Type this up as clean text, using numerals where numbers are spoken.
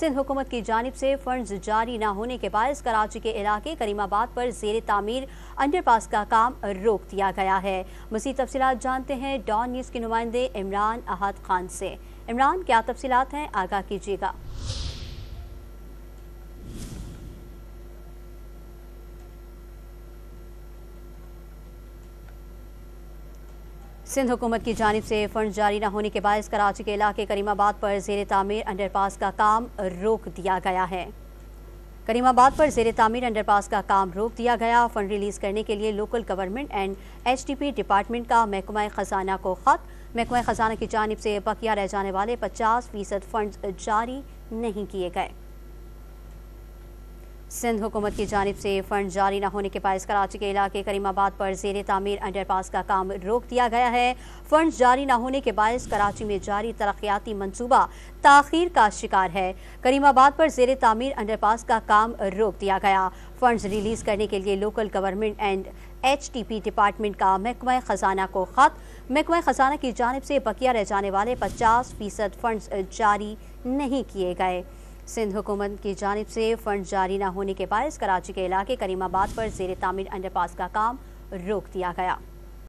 सिंध हुकूमत की जानिब से फंड्स जारी न होने के बायस कराची के इलाके करीमाबाद पर ज़ेर तामीर अंडरपास का काम रोक दिया गया है। मज़ीद तफसीलात जानते हैं डॉन न्यूज़ के नुमाइंदे इमरान अहद खान से। इमरान, क्या तफसीलात हैं, आगाह कीजिएगा। सिंध हुकूमत की जानिब से फंड जारी न होने के बायस कराची के इलाके करीमाबाद पर ज़ेर तामीर अंडरपास का काम रोक दिया गया है। करीमाबाद पर ज़ेर तामीर अंडरपास का काम रोक दिया गया। फंड रिलीज करने के लिए local government and HTP department का महकमा खजाना को खत। महकमा खजाना की जानिब से बकिया रह जाने वाले 50% फंड जारी नहीं किए गए। सिंध हुकूमत की जानिब से फंड जारी न होने के बायस कराची के इलाके करीमाबाद पर ज़ेर तामीर अंडरपास का काम रोक दिया गया है। फंड जारी न होने के बायस कराची में जारी तरक्याती मंसूबा ताख़ीर का शिकार है। करीमाबाद पर ज़ेर तामीर अंडरपास का काम रोक दिया गया। फंड्स रिलीज करने के लिए local government and HTP department का महकमा खजाना को खत। महकमा खजाना की जानिब से बकिया रह जाने वाले 50% फंड्स जारी नहीं किए गए। सिंध हुकूमत की जानिब से फंड जारी न होने के बायस कराची के इलाके करीमाबाद पर ज़ेर तामीर अंडरपास का काम रोक दिया गया।